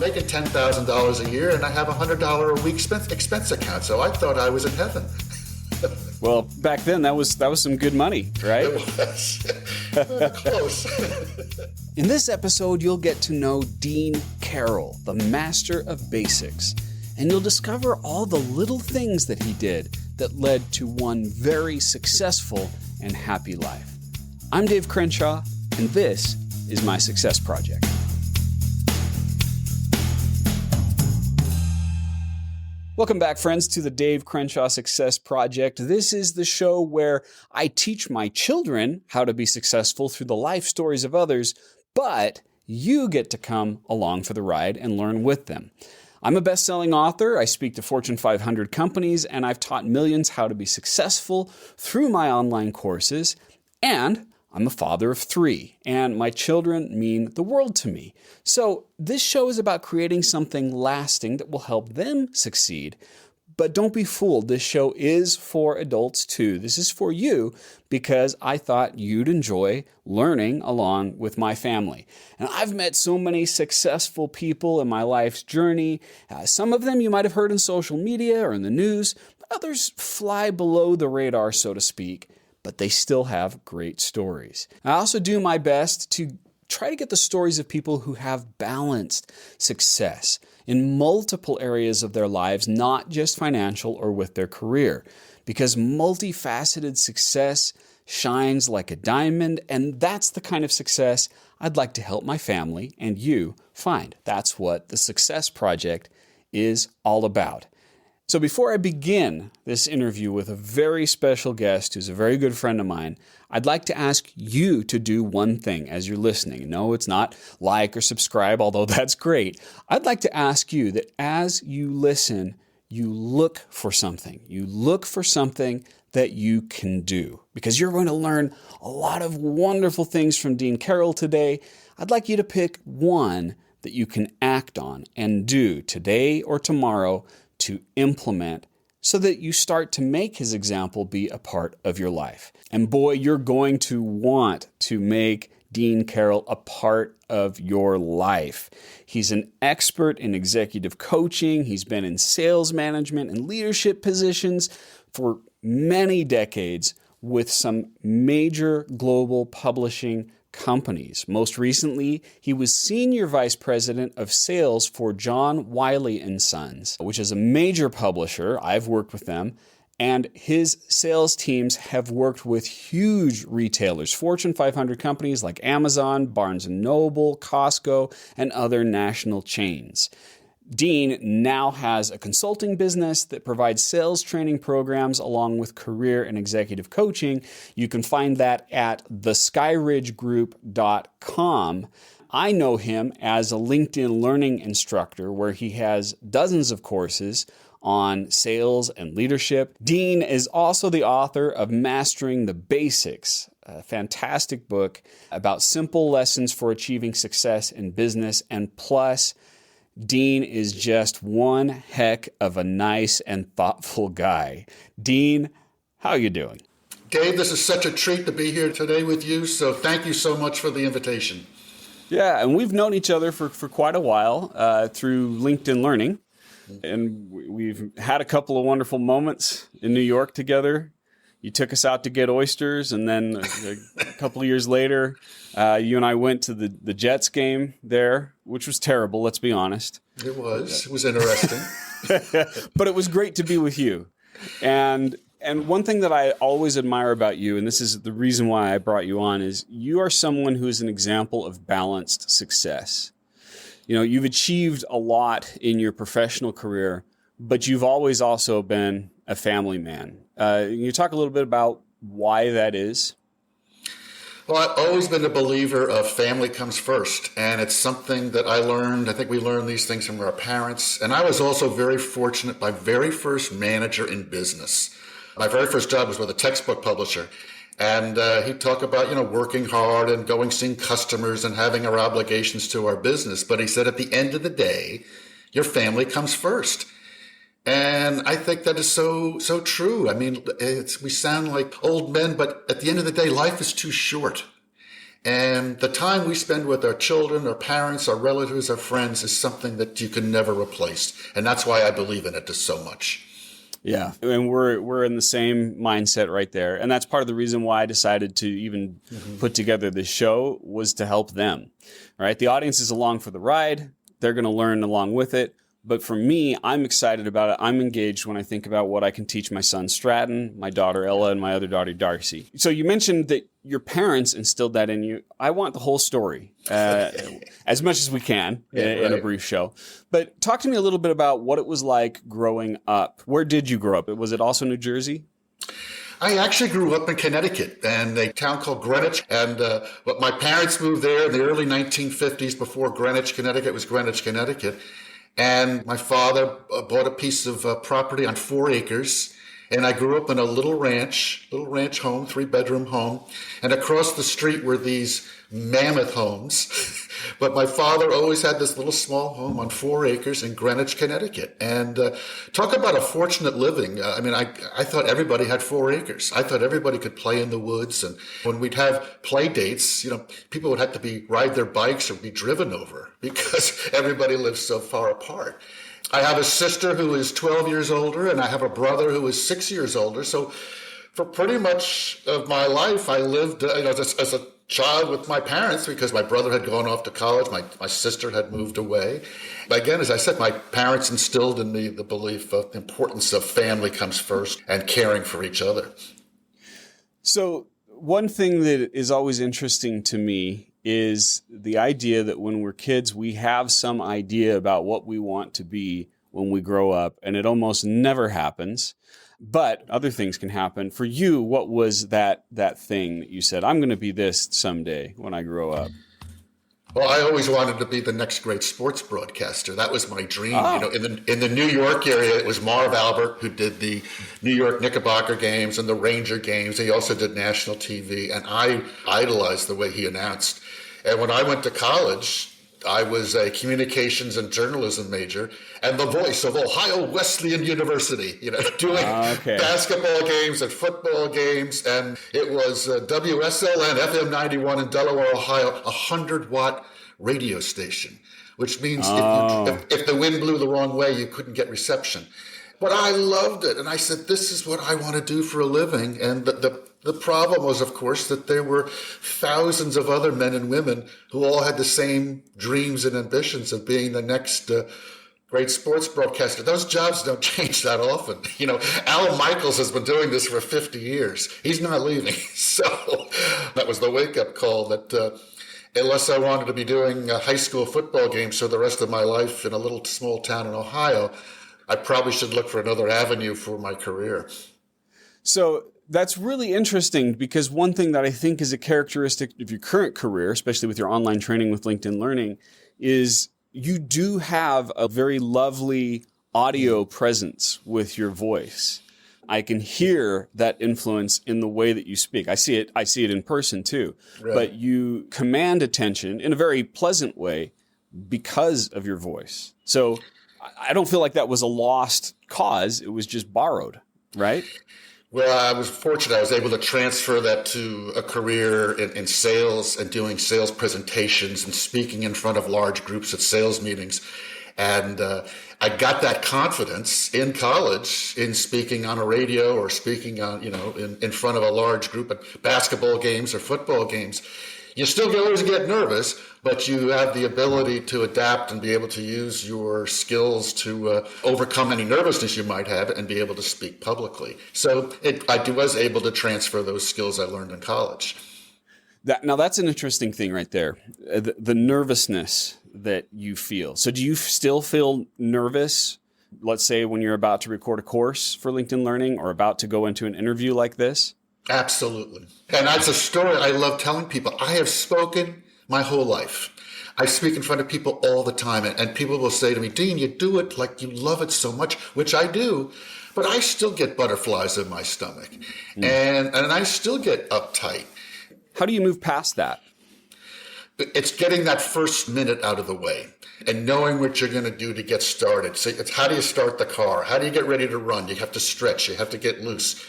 making $10,000 a year and I have a $100 a week expense account. So I thought I was in heaven. Well, back then that was some good money, right? It was. Close. In this episode, you'll get to know Dean Karrel, the master of basics, and you'll discover all the little things that he did that led to one very successful and happy life. I'm Dave Crenshaw, and this is my Success Project. Welcome back, friends, to the Dave Crenshaw Success Project. This is the show where I teach my children how to be successful through the life stories of others, but you get to come along for the ride and learn with them. I'm a best-selling author, I speak to Fortune 500 companies, and I've taught millions how to be successful through my online courses, and I'm a father of 3, and my children mean the world to me. So this show is about creating something lasting that will help them succeed. But don't be fooled, this show is for adults too. This is for you because I thought you'd enjoy learning along with my family. And I've met so many successful people in my life's journey. Some of them you might have heard in social media or in the news. Others fly below the radar, so to speak, but they still have great stories. I also do my best to try to get the stories of people who have balanced success in multiple areas of their lives, not just financial or with their career, because multifaceted success shines like a diamond, and that's the kind of success I'd like to help my family and you find. That's what the Success Project is all about. So before I begin this interview with a very special guest who's a very good friend of mine, I'd like to ask you to do one thing as you're listening. No, it's not like or subscribe, although that's great. I'd like to ask you that as you listen, you look for something. You look for something that you can do because you're going to learn a lot of wonderful things from Dean Karrel today. I'd like you to pick one that you can act on and do today or tomorrow to implement so that you start to make his example be a part of your life. And boy, you're going to want to make Dean Karrel a part of your life. He's an expert in executive coaching. He's been in sales management and leadership positions for many decades with some major global publishing companies. Most recently, he was Senior Vice President of Sales for John Wiley & Sons, which is a major publisher. I've worked with them. And his sales teams have worked with huge retailers, Fortune 500 companies like Amazon, Barnes & Noble, Costco, and other national chains. Dean now has a consulting business that provides sales training programs along with career and executive coaching. You can find that at theskyridgegroup.com. I know him as a LinkedIn learning instructor where he has dozens of courses on sales and leadership. Dean is also the author of Mastering the Basics, a fantastic book about simple lessons for achieving success in business, and plus, Dean is just one heck of a nice and thoughtful guy. Dean, how are you doing? Dave, this is such a treat to be here today with you, so thank you so much for the invitation. Yeah, and we've known each other for quite a while through LinkedIn Learning, and we've had a couple of wonderful moments in New York together. You took us out to get oysters, and then a couple of years later, you and I went to the Jets game there, which was terrible, let's be honest. It was. It was interesting. But it was great to be with you. And one thing that I always admire about you, and this is the reason why I brought you on, is you are someone who is an example of balanced success. You know, you've achieved a lot in your professional career, but you've always also been a family man. Can you talk a little bit about why that is? Well, I've always been a believer of family comes first, and it's something that I learned. I think we learned these things from our parents, and I was also very fortunate. My very first manager in business, my very first job was with a textbook publisher, and he'd talk about, working hard and going seeing customers and having our obligations to our business. But he said, at the end of the day, your family comes first. And I think that is so true. I mean, we sound like old men, but at the end of the day, life is too short. And the time we spend with our children, our parents, our relatives, our friends is something that you can never replace. And that's why I believe in it just so much. Yeah, and we're in the same mindset right there, and that's part of the reason why I decided to even put together this show, was to help them. Right, the audience is along for the ride; they're going to learn along with it. But for me, I'm excited about it. I'm engaged when I think about what I can teach my son Stratton, my daughter Ella, and my other daughter Darcy. So you mentioned that your parents instilled that in you. I want the whole story, as much as we can in a brief show. But talk to me a little bit about what it was like growing up. Where did you grow up? Was it also New Jersey? I actually grew up in Connecticut, and a town called Greenwich. And but my parents moved there in the early 1950s, before Greenwich, Connecticut was Greenwich, Connecticut. And my father bought a piece of property on 4 acres. And I grew up in a little ranch home, 3-bedroom home. And across the street were these mammoth homes. But my father always had this little small home on 4 acres in Greenwich, Connecticut. And talk about a fortunate living. I thought everybody had 4 acres. I thought everybody could play in the woods. And when we'd have play dates, people would have to ride their bikes or be driven over because everybody lived so far apart. I have a sister who is 12 years older, and I have a brother who is 6 years older. So for pretty much of my life, I lived as a child with my parents, because my brother had gone off to college, my sister had moved away. But again, as I said, my parents instilled in me the belief of the importance of family comes first and caring for each other. So one thing that is always interesting to me is the idea that when we're kids, we have some idea about what we want to be when we grow up, and it almost never happens. But other things can happen. For you, what was that thing that you said, I'm going to be this someday when I grow up? Well, I always wanted to be the next great sports broadcaster. That was my dream. Oh. In the New York area, it was Marv Albert who did the New York Knickerbocker games and the Ranger games. He also did national TV, and I idolized the way he announced. And when I went to college, I was a communications and journalism major and the voice of Ohio Wesleyan University, doing basketball games and football games. And it was WSLN FM 91 in Delaware, Ohio, a 100-watt radio station, which means if the wind blew the wrong way, you couldn't get reception. But I loved it. And I said, this is what I want to do for a living. And the problem was, of course, that there were thousands of other men and women who all had the same dreams and ambitions of being the next great sports broadcaster. Those jobs don't change that often. Al Michaels has been doing this for 50 years. He's not leaving. So that was the wake-up call that unless I wanted to be doing high school football games for the rest of my life in a little small town in Ohio, I probably should look for another avenue for my career. So that's really interesting, because one thing that I think is a characteristic of your current career, especially with your online training with LinkedIn Learning, is you do have a very lovely audio presence with your voice. I can hear that influence in the way that you speak. I see it in person too. Right. But you command attention in a very pleasant way because of your voice. So I don't feel like that was a lost cause. It was just borrowed, right? Well, I was fortunate. I was able to transfer that to a career in sales and doing sales presentations and speaking in front of large groups at sales meetings. And I got that confidence in college in speaking on a radio or speaking on, in front of a large group at basketball games or football games. You still always get nervous, but you have the ability to adapt and be able to use your skills to overcome any nervousness you might have and be able to speak publicly. So I was able to transfer those skills I learned in college. Now that's an interesting thing right there, the nervousness that you feel. So do you still feel nervous, let's say when you're about to record a course for LinkedIn Learning or about to go into an interview like this? Absolutely. And that's a story I love telling people. I have spoken my whole life. I speak in front of people all the time, and people will say to me, Dean, you do it like you love it so much, which I do, but I still get butterflies in my stomach, and I still get uptight. How do you move past that? It's getting that first minute out of the way and knowing what you're going to do to get started. So it's how do you start the car? How do you get ready to run? You have to stretch. You have to get loose.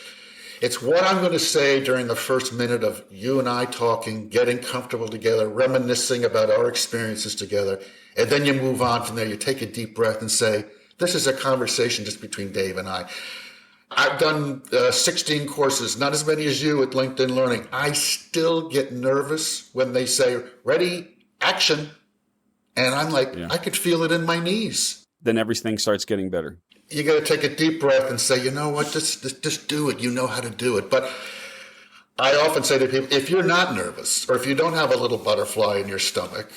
It's what I'm going to say during the first minute of you and I talking, getting comfortable together, reminiscing about our experiences together. And then you move on from there. You take a deep breath and say, this is a conversation just between Dave and I. I've done 16 courses, not as many as you at LinkedIn Learning. I still get nervous when they say, ready, action. And I'm like, I could feel it in my knees. Then everything starts getting better. You got to take a deep breath and say, you know what, just do it. You know how to do it. But I often say to people, if you're not nervous or if you don't have a little butterfly in your stomach,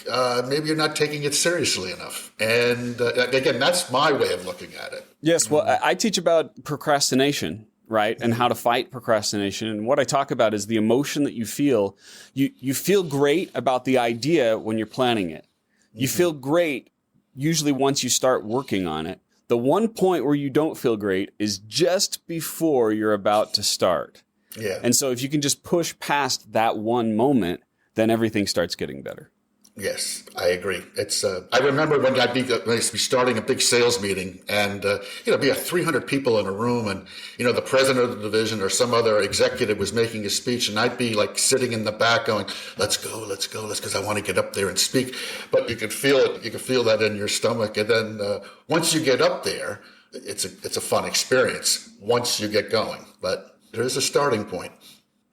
maybe you're not taking it seriously enough. And again, that's my way of looking at it. Yes, well, I teach about procrastination, right, and how to fight procrastination. And what I talk about is the emotion that you feel. You feel great about the idea when you're planning it. You feel great usually once you start working on it. The one point where you don't feel great is just before you're about to start. Yeah. And so if you can just push past that one moment, then everything starts getting better. Yes, I agree. It's. I remember when I used to be starting a big sales meeting, and be 300 people in a room, and the president of the division or some other executive was making a speech, and I'd be like sitting in the back going, "Let's go, because I want to get up there and speak." But you could feel it. You could feel that in your stomach, and then once you get up there, it's a fun experience. Once you get going, but there is a starting point.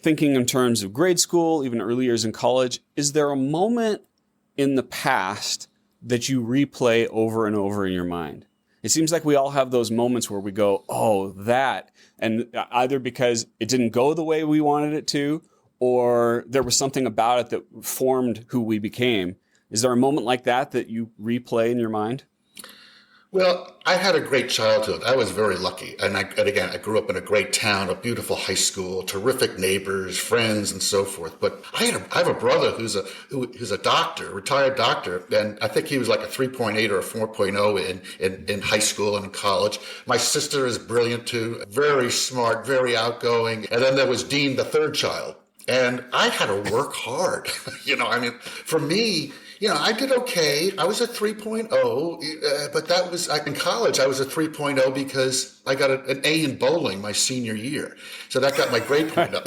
Thinking in terms of grade school, even early years in college, is there a moment in the past that you replay over and over in your mind? It seems like we all have those moments where we go, oh, that, and either because it didn't go the way we wanted it to, or there was something about it that formed who we became. Is there a moment like that you replay in your mind? Well, I had a great childhood. I was very lucky. And again, I grew up in a great town, a beautiful high school, terrific neighbors, friends, and so forth. But I have a brother who's a doctor, retired doctor, and I think he was like a 3.8 or a 4.0 in high school and in college. My sister is brilliant too, very smart, very outgoing. And then there was Dean, the third child. And I had to work hard. For me, I did okay. I was a 3.0, but that was in college. I was a 3.0 because I got an A in bowling my senior year. So that got my grade point up.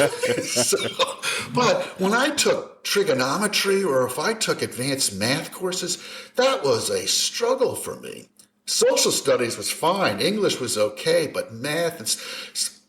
But when I took trigonometry or if I took advanced math courses, that was a struggle for me. Social studies was fine. English was okay, but math,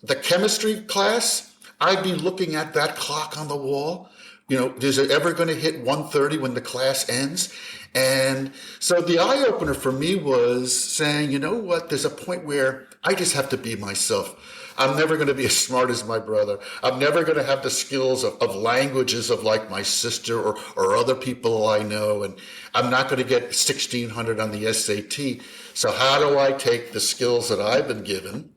the chemistry class, I'd be looking at that clock on the wall. Is it ever going to hit 1:30 when the class ends? And so the eye opener for me was saying, you know what, there's a point where I just have to be myself. I'm never going to be as smart as my brother. I'm never going to have the skills of languages of like my sister or other people I know. And I'm not going to get 1,600 on the SAT. So how do I take the skills that I've been given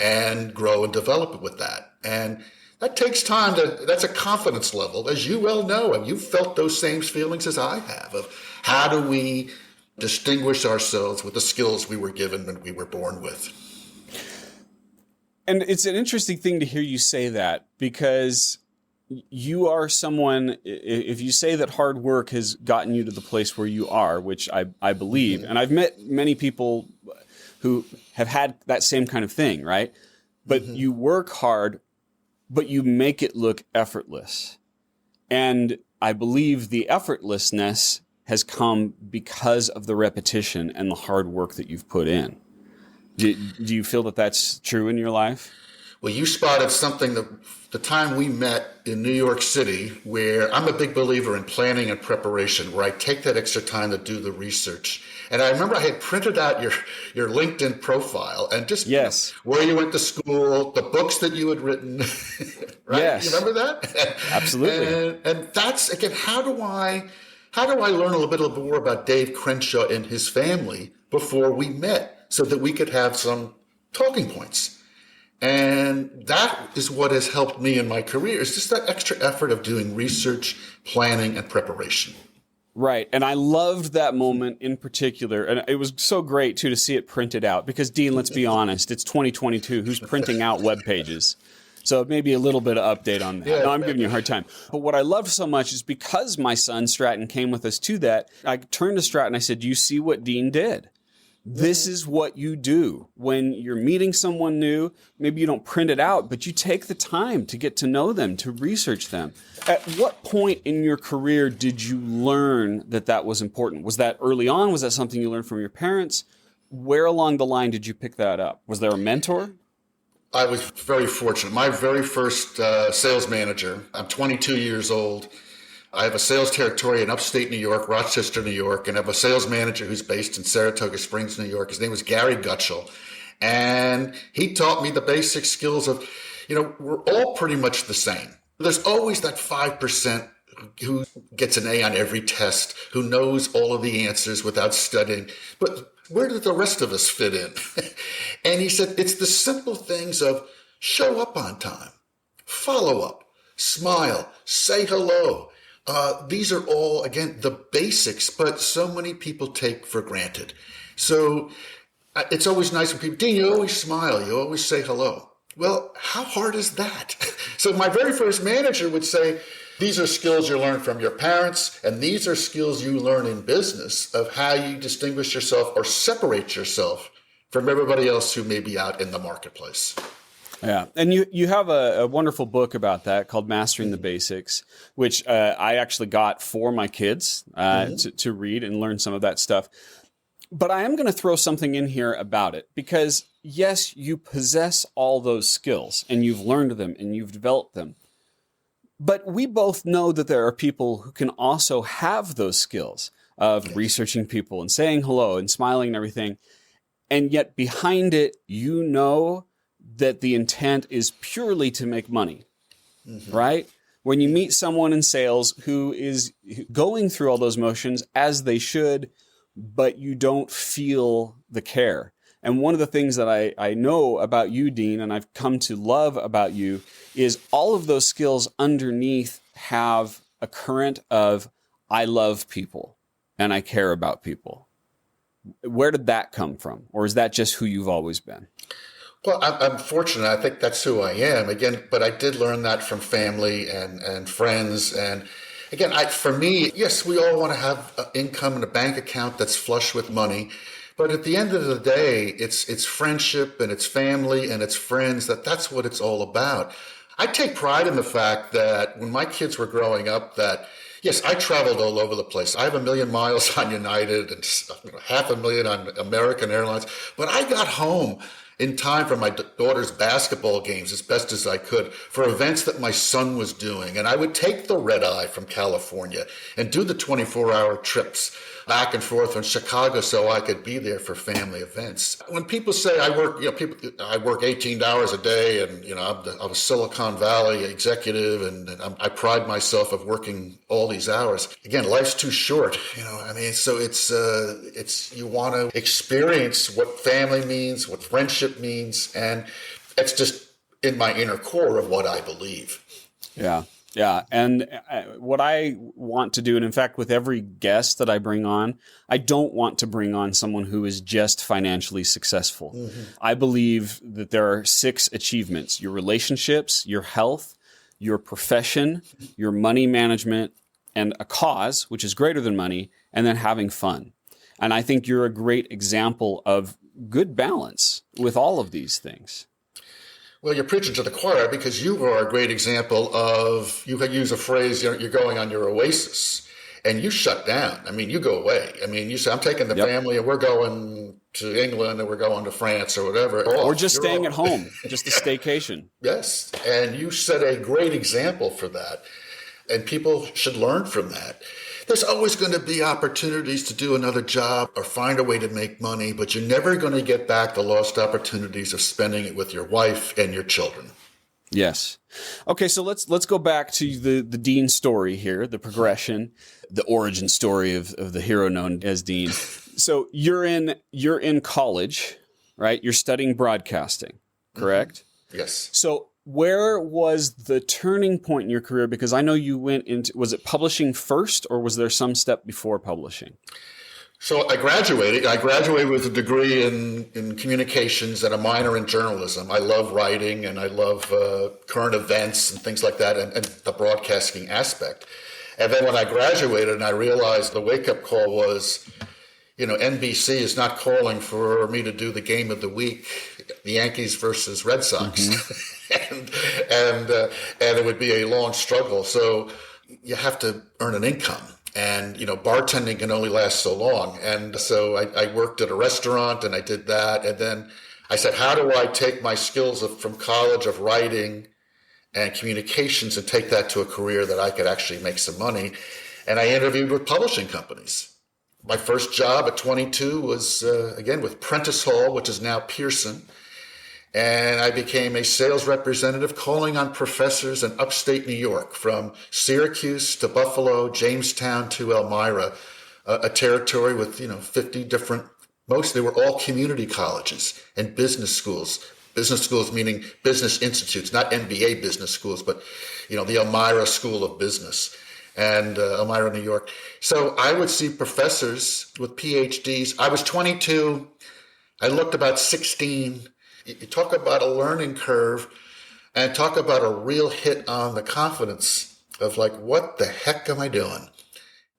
and grow and develop it with that? And that takes time. That's a confidence level, as you well know, and you've felt those same feelings as I have of how do we distinguish ourselves with the skills we were given when we were born with. And it's an interesting thing to hear you say that, because you are someone, if you say that hard work has gotten you to the place where you are, which I believe, and I've met many people who have had that same kind of thing, right? But you work hard, but you make it look effortless. And I believe the effortlessness has come because of the repetition and the hard work that you've put in. Do you feel that that's true in your life? Well, you spotted something the time we met in New York City, where I'm a big believer in planning and preparation, where I take that extra time to do the research. And I remember I had printed out your LinkedIn profile and just where you went to school, the books that you had written, right? Yes. You remember that? Absolutely. And that's, again, how do I learn a little bit more about Dave Crenshaw and his family before we met so that we could have some talking points? And that is what has helped me in my career, is just that extra effort of doing research, planning, and preparation. Right. And I loved that moment in particular. And it was so great, too, to see it printed out. Because, Dean, let's be honest, it's 2022. Who's printing out web pages? So maybe a little bit of update on that. No, I'm giving you a hard time. But what I loved so much is because my son Stratton came with us to that, I turned to Stratton and I said, do you see what Dean did? This is what you do when you're meeting someone new. Maybe you don't print it out, but you take the time to get to know them, to research them. At what point in your career did you learn that that was important? Was that early on? Was that something you learned from your parents? Where along the line did you pick that up? Was there a mentor? I was very fortunate. My very first sales manager, I'm 22 years old. I have a sales territory in upstate New York, Rochester, New York, and I have a sales manager who's based in Saratoga Springs, New York. His name was Gary Gutschel. And he taught me the basic skills of, we're all pretty much the same. There's always that 5% who gets an A on every test, who knows all of the answers without studying. But where do the rest of us fit in? And he said, it's the simple things of show up on time, follow up, smile, say hello. These are all, again, the basics, but so many people take for granted. So it's always nice when people, Dean, you always smile, you always say hello. Well, how hard is that? So my very first manager would say, these are skills you learn from your parents, and these are skills you learn in business of how you distinguish yourself or separate yourself from everybody else who may be out in the marketplace. Yeah. And you have a wonderful book about that called Mastering the Basics, which I actually got for my kids to read and learn some of that stuff. But I am going to throw something in here about it because, yes, you possess all those skills and you've learned them and you've developed them. But we both know that there are people who can also have those skills of researching people and saying hello and smiling and everything. And yet behind it, you know that the intent is purely to make money, right? When you meet someone in sales who is going through all those motions as they should, but you don't feel the care. And one of the things that I know about you, Dean, and I've come to love about you, is all of those skills underneath have a current of, I love people and I care about people. Where did that come from? Or is that just who you've always been? Well, I'm fortunate. I think that's who I am. Again, but I did learn that from family and friends. And again, for me, yes, we all want to have an income and a bank account that's flush with money. But at the end of the day, it's friendship and it's family and it's friends. That's what it's all about. I take pride in the fact that when my kids were growing up, that yes, I traveled all over the place. I have 1 million miles on United and 500,000 on American Airlines. But I got home in time for my daughter's basketball games as best as I could for events that my son was doing. And I would take the red eye from California and do the 24-hour trips back and forth from Chicago so I could be there for family events. When people say I work 18 hours a day and, I'm a Silicon Valley executive and I pride myself of working all these hours. Again, life's too short, so it's you want to experience what family means, what friendship means, and that's just in my inner core of what I believe. Yeah. Yeah. And what I want to do, and in fact, with every guest that I bring on, I don't want to bring on someone who is just financially successful. Mm-hmm. I believe that there are 6 achievements: your relationships, your health, your profession, your money management, and a cause, which is greater than money, and then having fun. And I think you're a great example of good balance with all of these things. Well, you're preaching to the choir because you are a great example of, you could use a phrase, you're going on your oasis and you shut down. You go away. You say, I'm taking the family and we're going to England and we're going to France or whatever. Or just staying at home, just a staycation. Yes. And you set a great example for that. And people should learn from that. There's always going to be opportunities to do another job or find a way to make money, but you're never going to get back the lost opportunities of spending it with your wife and your children. Yes. Okay, so let's go back to the Dean story here, the progression, the origin story of the hero known as Dean. So you're in college, right? You're studying broadcasting, correct? Mm-hmm. Yes. So where was the turning point in your career? Because I know you went into, was it publishing first or was there some step before publishing? So I graduated with a degree in communications and a minor in journalism. I love writing and I love current events and things like that and the broadcasting aspect. And then when I graduated and I realized the wake-up call was, NBC is not calling for me to do the game of the week, the Yankees versus Red Sox, and it would be a long struggle. So you have to earn an income, and bartending can only last so long. And so I worked at a restaurant, and I did that, and then I said, how do I take my skills from college of writing and communications and take that to a career that I could actually make some money? And I interviewed with publishing companies. My first job at 22 was, again, with Prentice Hall, which is now Pearson. And I became a sales representative calling on professors in upstate New York, from Syracuse to Buffalo, Jamestown to Elmira, a territory with, 50 different, mostly were all community colleges and business schools. Business schools meaning business institutes, not MBA business schools, but, the Elmira School of Business. And Elmira, New York. So I would see professors with PhDs. I was 22. I looked about 16. You talk about a learning curve, and talk about a real hit on the confidence of like, what the heck am I doing?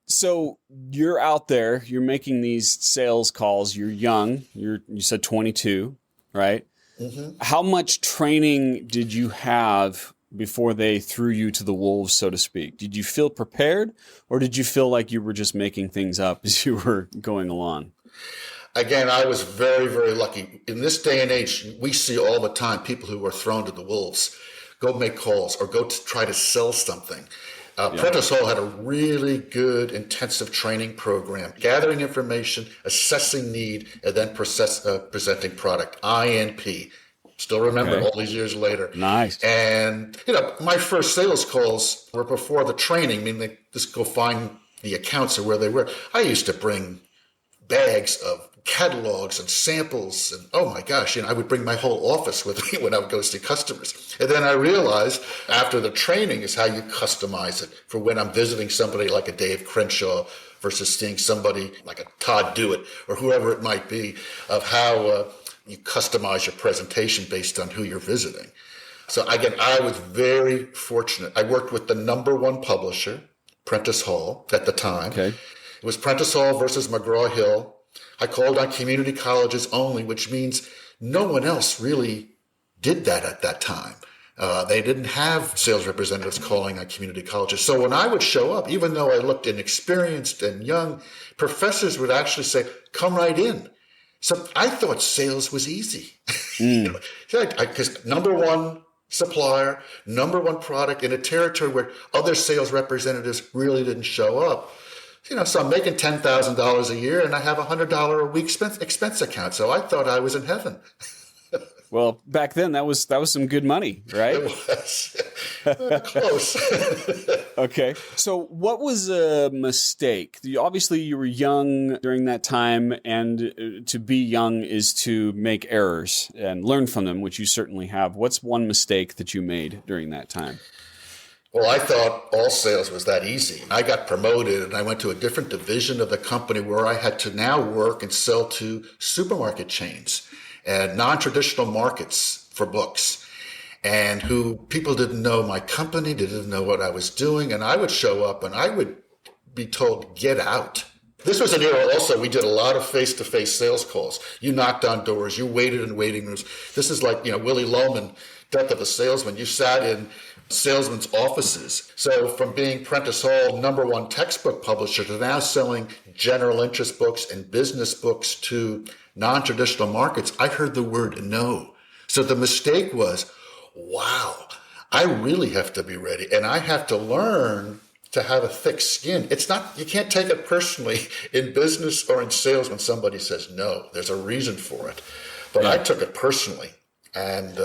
So you're out there, you're making these sales calls. You're young. You said 22, right? Mm-hmm. How much training did you have before they threw you to the wolves, so to speak? Did you feel prepared, or did you feel like you were just making things up as you were going along? Again, I was very, very lucky. In this day and age, we see all the time people who are thrown to the wolves go make calls or go to try to sell something. Prentice Hall had a really good intensive training program, gathering information, assessing need, and then presenting product, INP. Still remember all these years later. Nice. And, my first sales calls were before the training. I mean, they just go find the accounts of where they were. I used to bring bags of catalogs and samples. And, oh my gosh, I would bring my whole office with me when I would go see customers. And then I realized after the training is how you customize it for when I'm visiting somebody like a Dave Crenshaw versus seeing somebody like a Todd Dewitt or whoever it might be, of how you customize your presentation based on who you're visiting. So again, I was very fortunate. I worked with the number one publisher, Prentice Hall, at the time. Okay. It was Prentice Hall versus McGraw-Hill. I called on community colleges only, which means no one else really did that at that time. They didn't have sales representatives calling on community colleges. So when I would show up, even though I looked inexperienced and young, professors would actually say, come right in. So I thought sales was easy. Because number one supplier, number one product in a territory where other sales representatives really didn't show up. So I'm making $10,000 a year and I have $100 a week expense account. So I thought I was in heaven. Well, back then that was some good money, right? It was close. Okay. So what was a mistake? Obviously you were young during that time, and to be young is to make errors and learn from them, which you certainly have. What's one mistake that you made during that time? Well, I thought all sales was that easy. I got promoted and I went to a different division of the company where I had to now work and sell to supermarket chains and non-traditional markets for books, and who people didn't know my company, they didn't know what I was doing. And I would show up and I would be told, get out. This was an era also, we did a lot of face-to-face sales calls. You knocked on doors, you waited in waiting rooms. This is like, Willie Loman, Death of a Salesman. You sat in salesmen's offices. So from being Prentice Hall number one textbook publisher to now selling general interest books and business books to non-traditional markets, I heard the word no. So the mistake was, wow, I really have to be ready, and I have to learn to have a thick skin. It's not, you can't take it personally in business or in sales when somebody says no. There's a reason for it. But I took it personally. And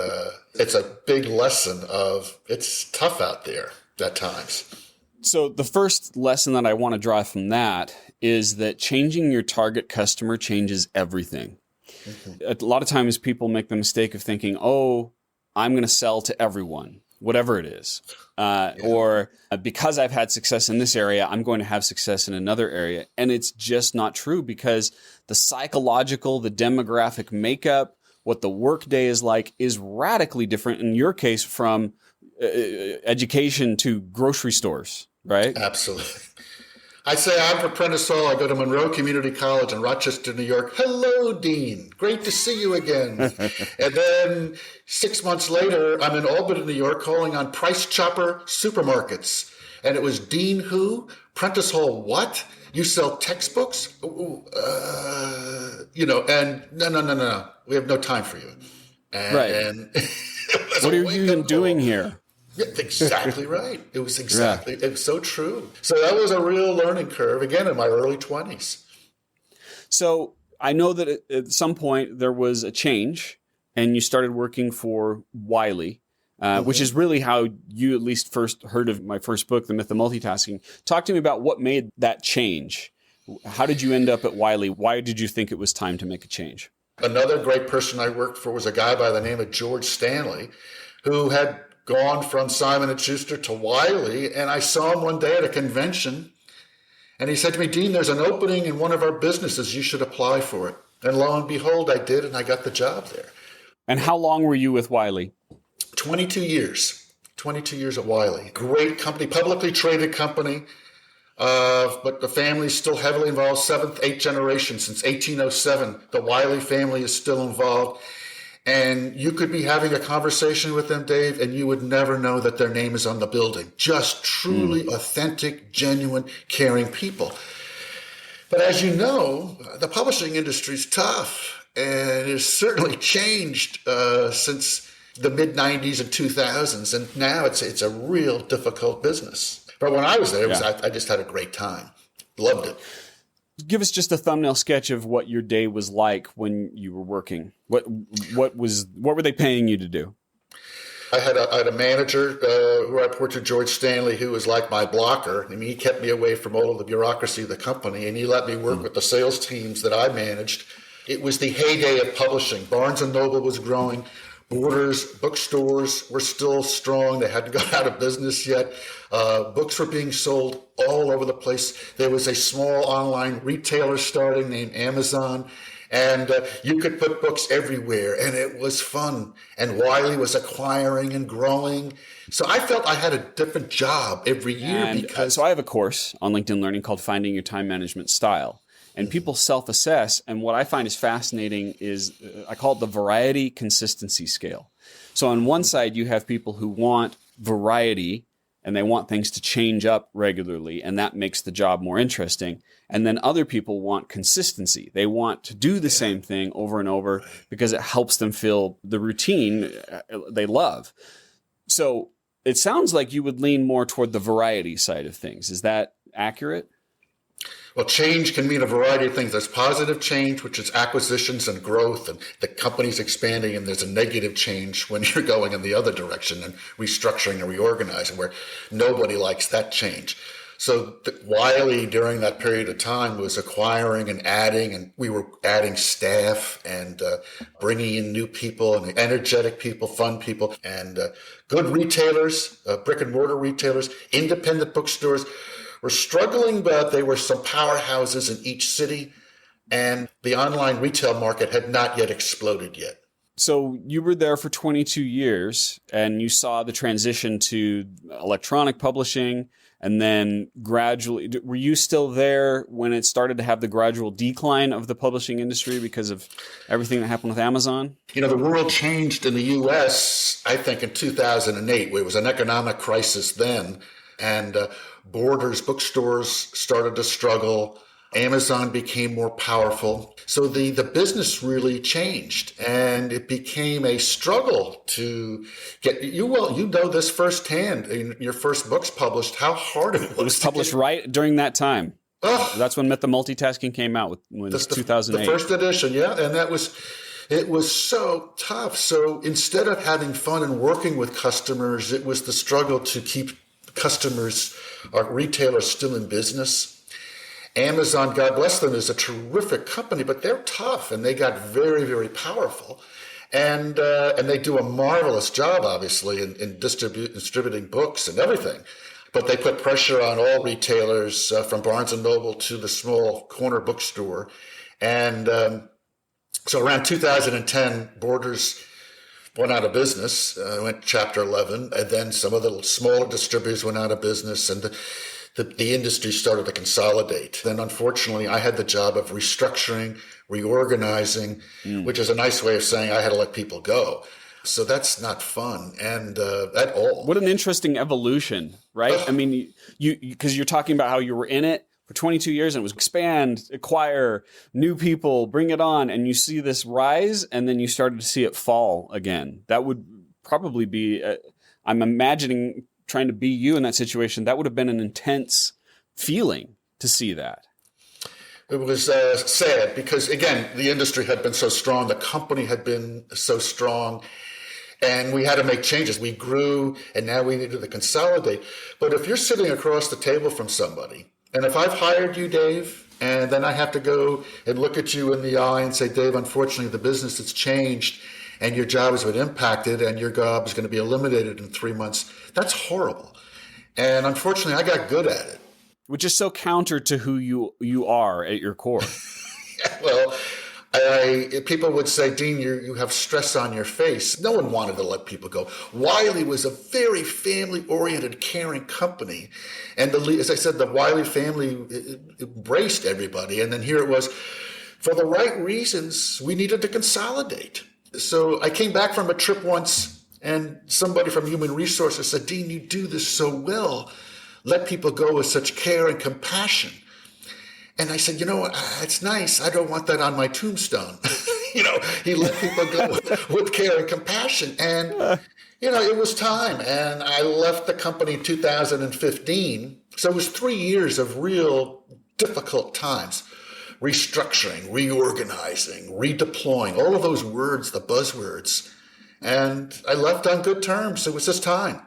it's a big lesson of it's tough out there at times. So the first lesson that I want to draw from that is that changing your target customer changes everything. Mm-hmm. A lot of times people make the mistake of thinking, oh, I'm going to sell to everyone, whatever it is. Or because I've had success in this area, I'm going to have success in another area. And it's just not true, because the psychological, the demographic makeup, what the workday is like is radically different in your case from education to grocery stores, right? Absolutely. I say I'm from Prentice Hall. I go to Monroe Community College in Rochester, New York. Hello, Dean. Great to see you again. And then 6 months later, I'm in Albany, New York, calling on Price Chopper Supermarkets. And it was Dean who? Prentice Hall what? You sell textbooks? And no. We have no time for you. And what are you even doing here? Yeah, exactly right. It was it was so true. So that was a real learning curve, again, in my early 20s. So I know that at some point there was a change and you started working for Wiley, which is really how you at least first heard of my first book, The Myth of Multitasking. Talk to me about what made that change. How did you end up at Wiley? Why did you think it was time to make a change? Another great person I worked for was a guy by the name of George Stanley, who had gone from Simon & Schuster to Wiley, and I saw him one day at a convention, and he said to me, Dean, there's an opening in one of our businesses. You should apply for it. And lo and behold, I did, and I got the job there. And how long were you with Wiley? 22 years. 22 years at Wiley. Great company, publicly traded company, but the family's still heavily involved, 7th, 8th generation. Since 1807, the Wiley family is still involved. And you could be having a conversation with them, Dave, and you would never know that their name is on the building. Just truly authentic, genuine, caring people. But as you know, the publishing industry is tough, and it's certainly changed since the mid-90s and 2000s, and now it's a real difficult business. But when I was there, I just had a great time. Loved it. Give us just a thumbnail sketch of what your day was like when you were working. What were they paying you to do? I had a manager who I reported to, George Stanley, who was like my blocker. I mean, he kept me away from all of the bureaucracy of the company, and he let me work with the sales teams that I managed. It was the heyday of publishing. Barnes & Noble was growing. Borders, bookstores were still strong. They hadn't gone out of business yet. Books were being sold all over the place. There was a small online retailer starting named Amazon, and you could put books everywhere, and it was fun. And Wiley was acquiring and growing. So I felt I had a different job every year. So I have a course on LinkedIn Learning called Finding Your Time Management Style. And people self-assess, and what I find is fascinating is I call it the variety consistency scale. So on one side, you have people who want variety, and they want things to change up regularly, and that makes the job more interesting. And then other people want consistency. They want to do the same thing over and over because it helps them feel the routine they love. So it sounds like you would lean more toward the variety side of things. Is that accurate? Well, change can mean a variety of things. There's positive change, which is acquisitions and growth, and the company's expanding, and there's a negative change when you're going in the other direction and restructuring and reorganizing, where nobody likes that change. So Wiley, during that period of time, was acquiring and adding, and we were adding staff and bringing in new people and energetic people, fun people, and good retailers, brick and mortar retailers, independent bookstores. Were struggling, but they were some powerhouses in each city, and the online retail market had not yet exploded yet. So you were there for 22 years, and you saw the transition to electronic publishing, and then gradually, were you still there when it started to have the gradual decline of the publishing industry because of everything that happened with Amazon? You know, the world changed in the U.S., I think, in 2008. It was an economic crisis then, and Borders, bookstores started to struggle. Amazon became more powerful. So the business really changed, and it became a struggle to get, you know this firsthand, in your first books published, how hard it was. It was published right during that time. That's when Myth of Multitasking came out, when it was 2008. The first edition, yeah, and it was so tough. So instead of having fun and working with customers, it was the struggle to keep customers, our retailers, still in business. Amazon, God bless them, is a terrific company, but they're tough, and they got very, very powerful. And they do a marvelous job, obviously, in distributing books and everything. But they put pressure on all retailers, from Barnes & Noble to the small corner bookstore. And so around 2010, Borders went out of business, went Chapter 11, and then some of the smaller distributors went out of business, and the industry started to consolidate. Then unfortunately, I had the job of restructuring, reorganizing, which is a nice way of saying I had to let people go. So that's not fun, and at all. What an interesting evolution, right? I mean, because you're talking about how you were in it for 22 years and it was expand, acquire new people, bring it on, and you see this rise, and then you started to see it fall again. That would probably be, I'm imagining trying to be you in that situation. That would have been an intense feeling to see that. It was sad because, again, the industry had been so strong, the company had been so strong, and we had to make changes. We grew, and now we needed to consolidate. But if you're sitting across the table from somebody, and if I've hired you, Dave, and then I have to go and look at you in the eye and say, Dave, unfortunately, the business has changed, and your job has been impacted, and your job is going to be eliminated in 3 months, that's horrible. And unfortunately, I got good at it. Which is so counter to who you are at your core. Well, people would say, Dean, you have stress on your face. No one wanted to let people go. Wiley was a very family-oriented, caring company. And as I said, the Wiley family embraced everybody. And then here it was, for the right reasons, we needed to consolidate. So I came back from a trip once, and somebody from Human Resources said, Dean, you do this so well. Let people go with such care and compassion. And I said, it's nice. I don't want that on my tombstone. He let people go with care and compassion. And, it was time. And I left the company in 2015. So it was 3 years of real difficult times. Restructuring, reorganizing, redeploying, all of those words, the buzzwords. And I left on good terms. It was just time.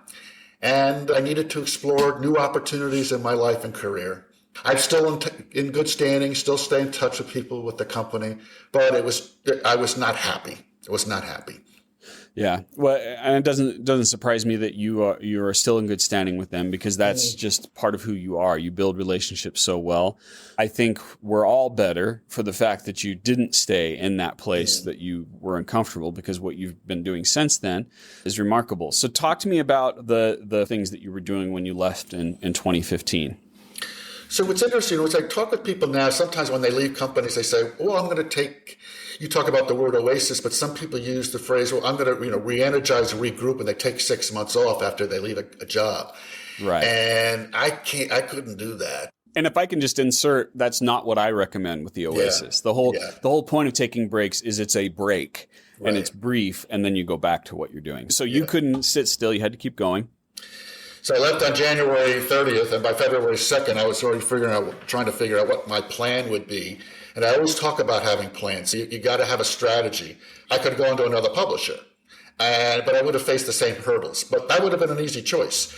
And I needed to explore new opportunities in my life and career. I'm still in good standing, still stay in touch with people with the company, but I was not happy. I was not happy. Yeah, well, and it doesn't surprise me that you are still in good standing with them, because that's just part of who you are. You build relationships so well. I think we're all better for the fact that you didn't stay in that place that you were uncomfortable, because what you've been doing since then is remarkable. So talk to me about the things that you were doing when you left in 2015. So what's interesting is I talk with people now, sometimes when they leave companies, they say, well, I'm going to you talk about the word oasis, but some people use the phrase, well, I'm going to re-energize, regroup, and they take 6 months off after they leave a job. Right. And I couldn't do that. And if I can just insert, that's not what I recommend with the oasis. The whole point of taking breaks is it's a break, and it's brief, and then you go back to what you're doing. So you couldn't sit still. You had to keep going. So I left on January 30th, and by February 2nd, I was already trying to figure out what my plan would be. And I always talk about having plans. You got to have a strategy. I could go into another publisher, but I would have faced the same hurdles. But that would have been an easy choice.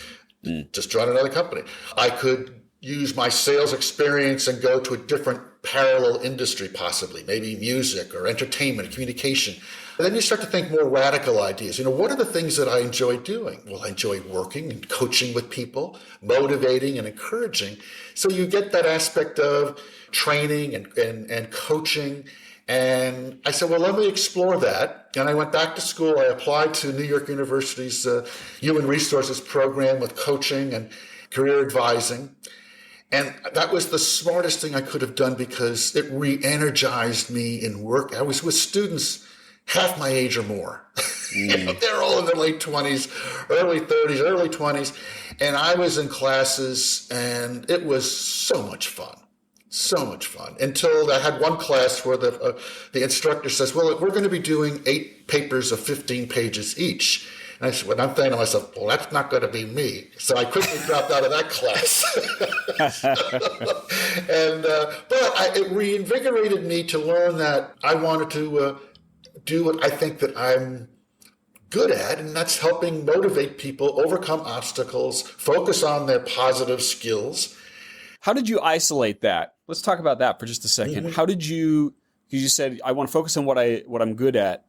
Just join another company. I could use my sales experience and go to a different parallel industry, possibly, maybe music or entertainment, communication. And then you start to think more radical ideas. What are the things that I enjoy doing? Well, I enjoy working and coaching with people, motivating and encouraging. So you get that aspect of training and coaching. And I said, well, let me explore that. And I went back to school. I applied to New York University's Human Resources program with coaching and career advising. And that was the smartest thing I could have done, because it re-energized me in work. I was with students half my age or more. They're all in their late 20s, early 30s, early 20s. And I was in classes, and it was so much fun. So much fun. Until I had one class where the instructor says, well, we're going to be doing 8 papers of 15 pages each. And I said, well, I'm thinking to myself, well, that's not going to be me. So I quickly dropped out of that class. But it reinvigorated me to learn that I wanted to do what I think that I'm good at, and that's helping motivate people, overcome obstacles, focus on their positive skills. How did you isolate that? Let's talk about that for just a second. Mm-hmm. How did you said, I want to focus on what I'm good at.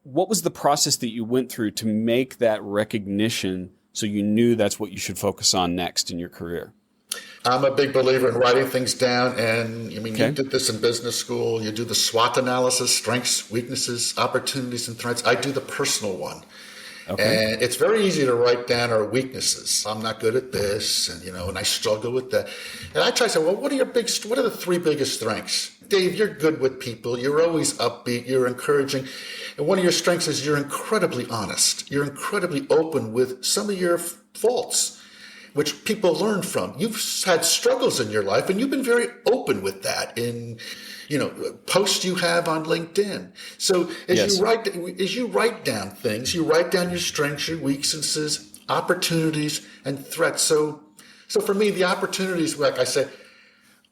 What was the process that you went through to make that recognition so you knew that's what you should focus on next in your career? I'm a big believer in writing things down. And you did this in business school. You do the SWOT analysis, strengths, weaknesses, opportunities, and threats. I do the personal one. And it's very easy to write down our weaknesses. I'm not good at this, and I struggle with that. And I try to say, well, what are the three biggest strengths? Dave, you're good with people. You're always upbeat. You're encouraging. And one of your strengths is you're incredibly honest. You're incredibly open with some of your faults, which people learn from. You've had struggles in your life, and you've been very open with that in, posts you have on LinkedIn. So as you write down things, you write down your strengths, your weaknesses, opportunities, and threats. So for me, the opportunities, like I said,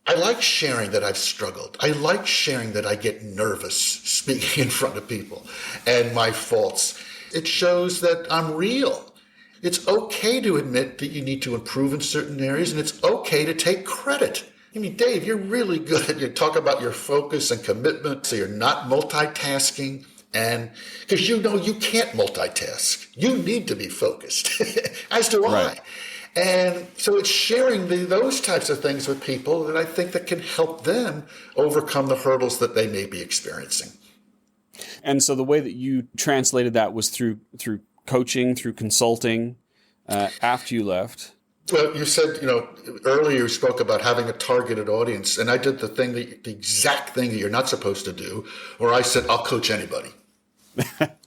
I like sharing that I've struggled. I like sharing that I get nervous speaking in front of people and my faults. It shows that I'm real. It's okay to admit that you need to improve in certain areas, and it's okay to take credit. I mean, Dave, you're really good at, you talk about your focus and commitment, so you're not multitasking, and because you can't multitask. You need to be focused, as do I. And so it's sharing those types of things with people that I think that can help them overcome the hurdles that they may be experiencing. And so the way that you translated that was through coaching, through consulting, after you left. Well, you said, earlier you spoke about having a targeted audience, and I did the exact thing that you're not supposed to do, where I said, I'll coach anybody.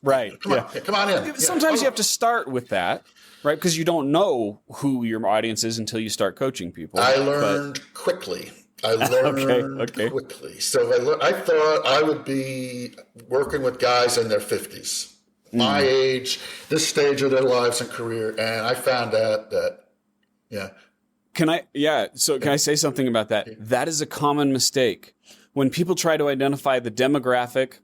Right. Come on in. Sometimes you have to start with that, right? Because you don't know who your audience is until you start coaching people. I learned quickly. Quickly. So I thought I would be working with guys in their 50s, my age, this stage of their lives and career, and I found out that, Can I say something about that? That is a common mistake. When people try to identify the demographic,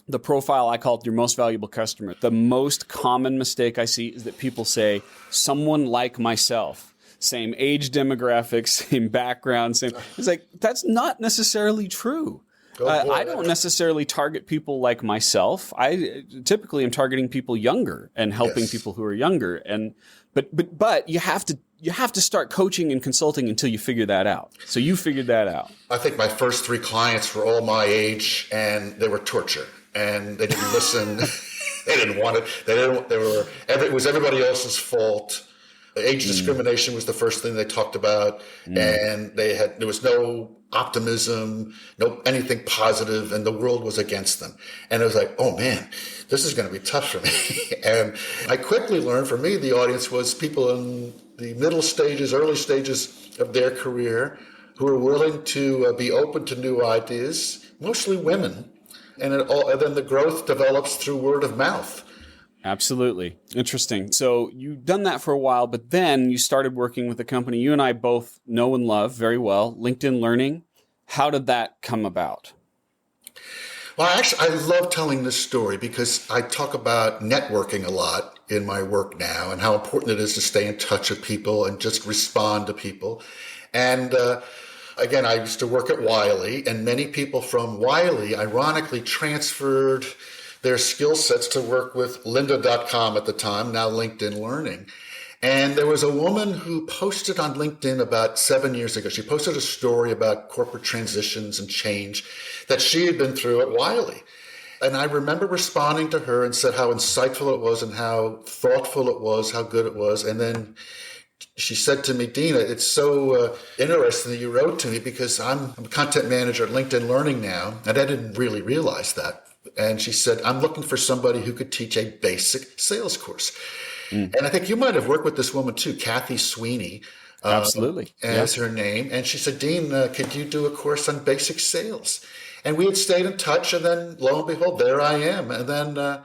the profile, I call it your most valuable customer. The most common mistake I see is that people say, someone like myself, same age demographic, same background, same. It's like, that's not necessarily true. I don't necessarily target people like myself. I typically am targeting people younger and helping people who are younger. But you have to start coaching and consulting until you figure that out. So you figured that out. I think my first 3 clients were all my age, and they were torture. And they didn't listen. They didn't want it. It was everybody else's fault. Age discrimination was the first thing they talked about, and there was no optimism, no anything positive, and the world was against them. And it was like, oh man, this is going to be tough for me. And I quickly learned, for me, the audience was people in the middle stages, early stages of their career, who are willing to be open to new ideas, mostly women. And then the growth develops through word of mouth. Absolutely. Interesting. So you've done that for a while, but then you started working with a company you and I both know and love very well, LinkedIn Learning. How did that come about? Well, actually, I love telling this story because I talk about networking a lot in my work now and how important it is to stay in touch with people and just respond to people. And again, I used to work at Wiley, and many people from Wiley ironically transferred their skill sets to work with lynda.com at the time, now LinkedIn Learning. And there was a woman who posted on LinkedIn about 7 years ago. She posted a story about corporate transitions and change that she had been through at Wiley. And I remember responding to her and said how insightful it was and how thoughtful it was, how good it was. And then she said to me, Dina, it's so interesting that you wrote to me because I'm a content manager at LinkedIn Learning now, and I didn't really realize that. And she said, I'm looking for somebody who could teach a basic sales course. And I think you might have worked with this woman too, Kathy Sweeney. Absolutely. As her name. And she said, Dean, could you do a course on basic sales? And we had stayed in touch, and then lo and behold, there I am. And then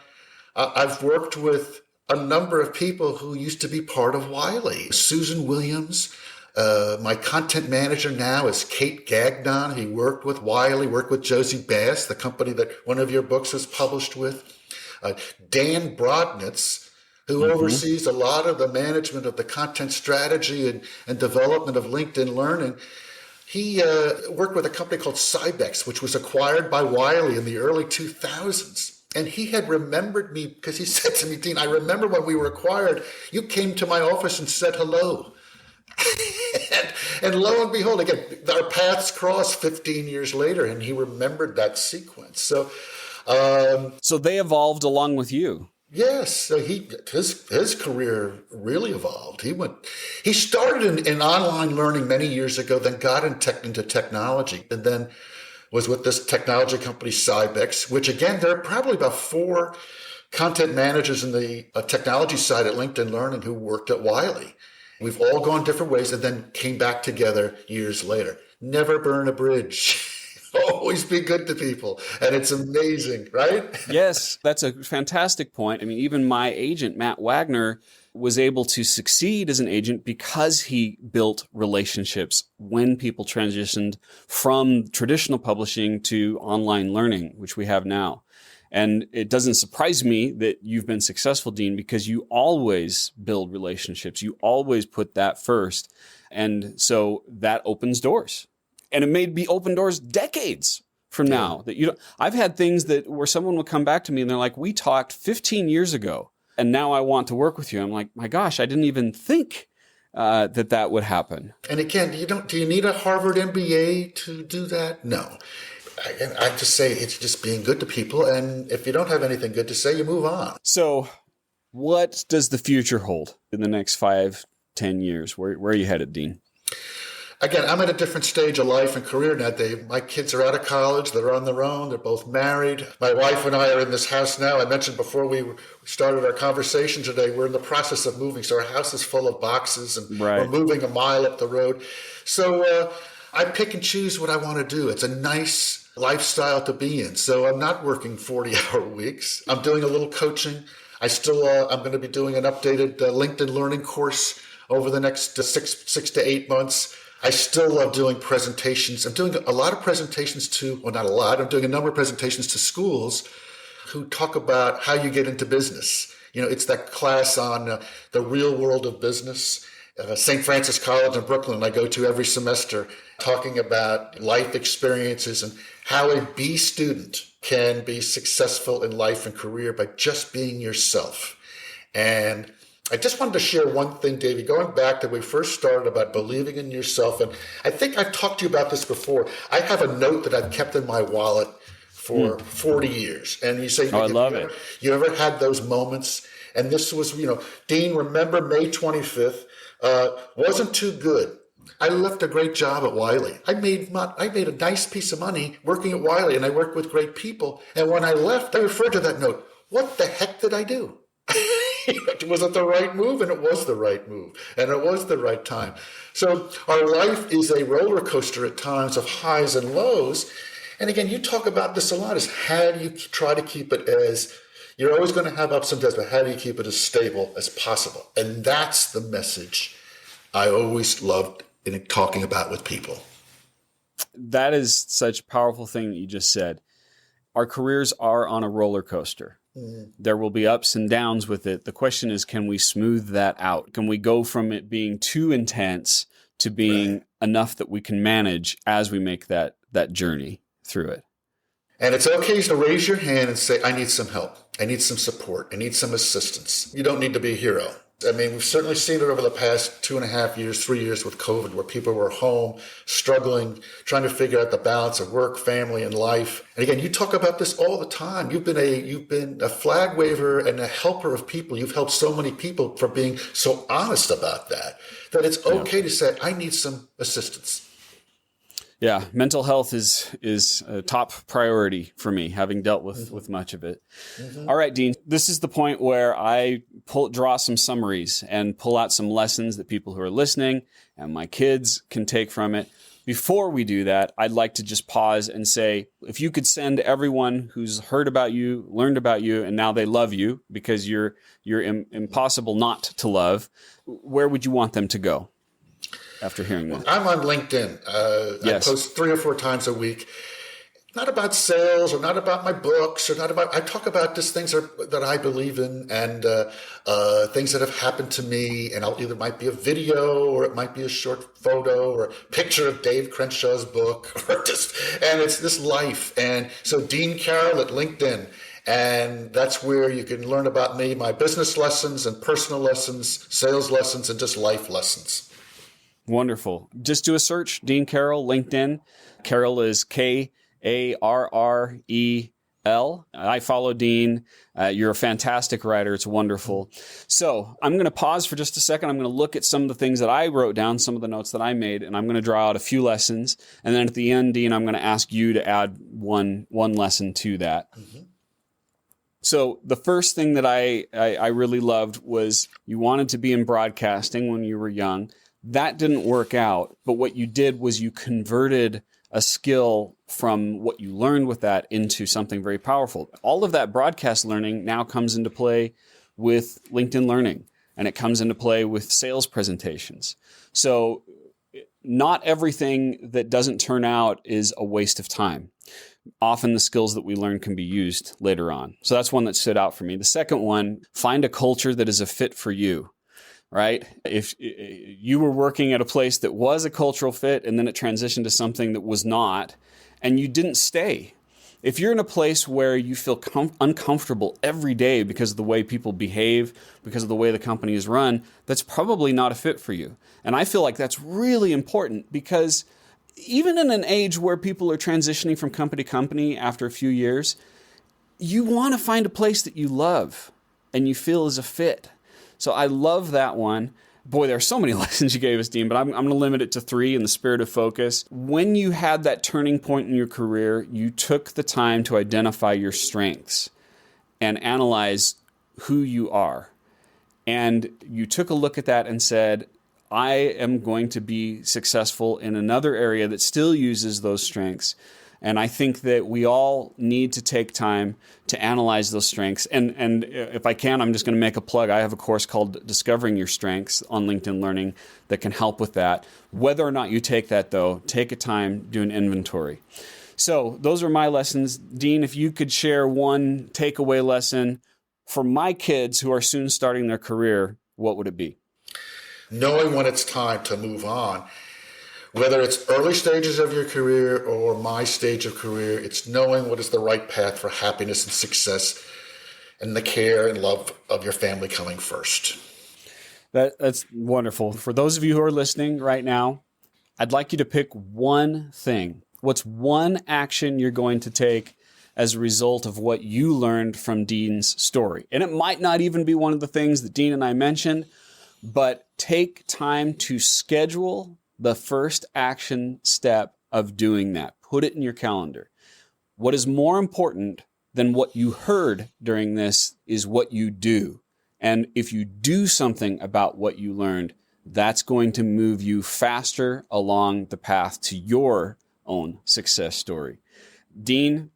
I've worked with a number of people who used to be part of Wiley. Susan Williams, my content manager now is Kate Gagnon. He worked with Wiley, worked with Josie Bass, the company that one of your books was published with. Dan Brodnitz, who oversees a lot of the management of the content strategy and development of LinkedIn Learning. He worked with a company called Cybex, which was acquired by Wiley in the early 2000s. And he had remembered me because he said to me, Dean, I remember when we were acquired, you came to my office and said hello. and lo and behold, again, our paths crossed 15 years later, and he remembered that sequence. So they evolved along with you. Yes, so his career really evolved. He started in online learning many years ago, then got into technology, and then was with this technology company Cybex, which again, there are probably about four content managers in the technology side at LinkedIn Learning who worked at Wiley. We've all gone different ways and then came back together years later. Never burn a bridge. Always be good to people. And it's amazing, right? Yes, that's a fantastic point. I mean, even my agent, Matt Wagner, was able to succeed as an agent because he built relationships when people transitioned from traditional publishing to online learning, which we have now. And it doesn't surprise me that you've been successful, Dean, because you always build relationships. You always put that first. And so that opens doors. And it may be open doors decades from now. That I've had things where someone would come back to me and they're like, we talked 15 years ago and now I want to work with you. I'm like, my gosh, I didn't even think that would happen. And again, do you need a Harvard MBA to do that? No. I just say it's just being good to people. And if you don't have anything good to say, you move on. So what does the future hold in the next 5, 10 years? Where are you headed, Dean? Again, I'm at a different stage of life and career now, Dave. My kids are out of college. They're on their own. They're both married. My wife and I are in this house now. I mentioned before we started our conversation today, we're in the process of moving. So our house is full of boxes and We're moving a mile up the road. So I pick and choose what I want to do. It's a nice lifestyle to be in. So I'm not working 40-hour weeks. I'm doing a little coaching. I'm going to be doing an updated LinkedIn Learning course over the next 6 to 8 months. I still love doing presentations. I'm doing a lot of presentations not a lot, I'm doing a number of presentations to schools who talk about how you get into business. It's that class on the real world of business. St. Francis College in Brooklyn, I go to every semester, talking about life experiences and how a B student can be successful in life and career by just being yourself. And I just wanted to share one thing, Davey, going back to when we first started about believing in yourself. And I think I've talked to you about this before. I have a note that I've kept in my wallet for 40 years. And you say, I love it. You ever had those moments? And this was, Dean, remember May 25th, wasn't too good. I left a great job at Wiley. I made a nice piece of money working at Wiley, and I worked with great people. And when I left, I referred to that note. What the heck did I do? Was it the right move? And it was the right move. And it was the right time. So our life is a roller coaster at times of highs and lows. And again, you talk about this a lot, is how do you try to keep it you're always going to have ups and downs, but how do you keep it as stable as possible? And that's the message I always loved in talking about with people. That is such a powerful thing that you just said. Our careers are on a roller coaster. There will be ups and downs with it. The question is, can we smooth that out? Can we go from it being too intense to being enough that we can manage as we make that journey through it? And it's okay to raise your hand and say, I need some help. I need some support. I need some assistance. You don't need to be a hero. I mean, we've certainly seen it over the past 2.5 years, 3 years with COVID, where people were home, struggling, trying to figure out the balance of work, family, and life. And again, you talk about this all the time. You've been a flag waver and a helper of people. You've helped so many people for being so honest about that it's okay to say, I need some assistance. Yeah, mental health is a top priority for me, having dealt with much of it. Mm-hmm. All right, Dean, this is the point where I draw some summaries and pull out some lessons that people who are listening and my kids can take from it. Before we do that, I'd like to just pause and say, if you could send everyone who's heard about you, learned about you, and now they love you because you're impossible not to love, where would you want them to go? After hearing that, I'm on LinkedIn. Yes. I post 3 or 4 times a week. Not about sales or not about my books or I talk about just things that I believe in and things that have happened to me. And either might be a video or it might be a short photo or a picture of Dave Crenshaw's book and it's this life. And so Dean Karrel at LinkedIn. And that's where you can learn about me, my business lessons and personal lessons, sales lessons, and just life lessons. Wonderful. Just do a search, Dean Karrel, LinkedIn. Karrel is Karrel. L. I follow Dean. You're a fantastic writer. It's wonderful. So I'm going to pause for just a second. I'm going to look at some of the things that I wrote down, some of the notes that I made, and I'm going to draw out a few lessons. And then at the end, Dean, I'm going to ask you to add one lesson to that. Mm-hmm. So the first thing that I really loved was you wanted to be in broadcasting when you were young. That didn't work out, but what you did was you converted a skill from what you learned with that into something very powerful. All of that broadcast learning now comes into play with LinkedIn Learning, and it comes into play with sales presentations. So not everything that doesn't turn out is a waste of time. Often the skills that we learn can be used later on. So that's one that stood out for me. The second one, find a culture that is a fit for you. Right? If you were working at a place that was a cultural fit and then it transitioned to something that was not, and you didn't stay. If you're in a place where you feel uncomfortable every day because of the way people behave, because of the way the company is run, that's probably not a fit for you. And I feel like that's really important because even in an age where people are transitioning from company to company after a few years, you want to find a place that you love and you feel is a fit. So I love that one. Boy, there are so many lessons you gave us, Dean, but I'm going to limit it to 3 in the spirit of focus. When you had that turning point in your career, you took the time to identify your strengths and analyze who you are. And you took a look at that and said, I am going to be successful in another area that still uses those strengths. And I think that we all need to take time to analyze those strengths. And if I can, I'm just going to make a plug. I have a course called Discovering Your Strengths on LinkedIn Learning that can help with that. Whether or not you take that, though, take a time, do an inventory. So those are my lessons. Dean, if you could share one takeaway lesson for my kids who are soon starting their career, what would it be? Knowing when it's time to move on. Whether it's early stages of your career or my stage of career, it's knowing what is the right path for happiness and success and the care and love of your family coming first. That's wonderful. For those of you who are listening right now, I'd like you to pick one thing. What's one action you're going to take as a result of what you learned from Dean's story? And it might not even be one of the things that Dean and I mentioned, but take time to schedule the first action step of doing that. Put it in your calendar. What is more important than what you heard during this is what you do. And if you do something about what you learned, that's going to move you faster along the path to your own success story. Dean,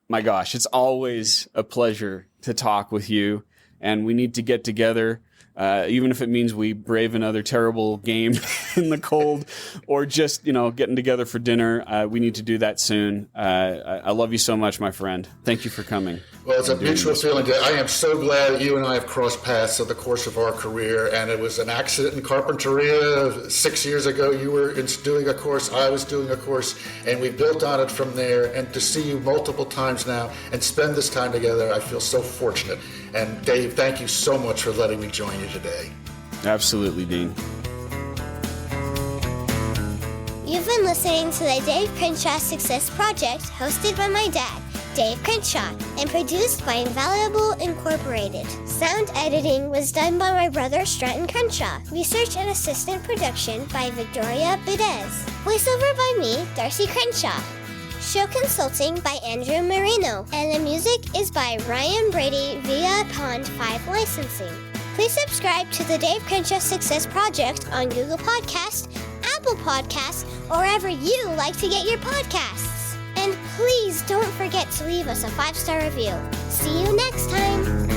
my gosh, it's always a pleasure to talk with you, and we need to get together. Even if it means we brave another terrible game in the cold or just, getting together for dinner, we need to do that soon. I love you so much, my friend. Thank you for coming. Well, it's a mutual feeling. I am so glad that you and I have crossed paths over the course of our career, and it was an accident in Carpinteria 6 years ago. You were doing a course, I was doing a course, and we built on it from there. And to see you multiple times now and spend this time together, I feel so fortunate. And Dave, thank you so much for letting me join you today. Absolutely, Dean. You've been listening to the Dave Crenshaw Success Project, hosted by my dad, Dave Crenshaw, and produced by Invaluable Incorporated. Sound editing was done by my brother Stratton Crenshaw. Research and assistant production by Victoria Bedez. Voiceover by me, Darcy Crenshaw. Show consulting by Andrew Marino, and the music is by Ryan Brady via Pond 5 licensing. Please subscribe to the Dave Crenshaw Success Project on Google Podcasts, Apple Podcasts, or wherever you like to get your podcasts. And please don't forget to leave us a 5-star review. See you next time.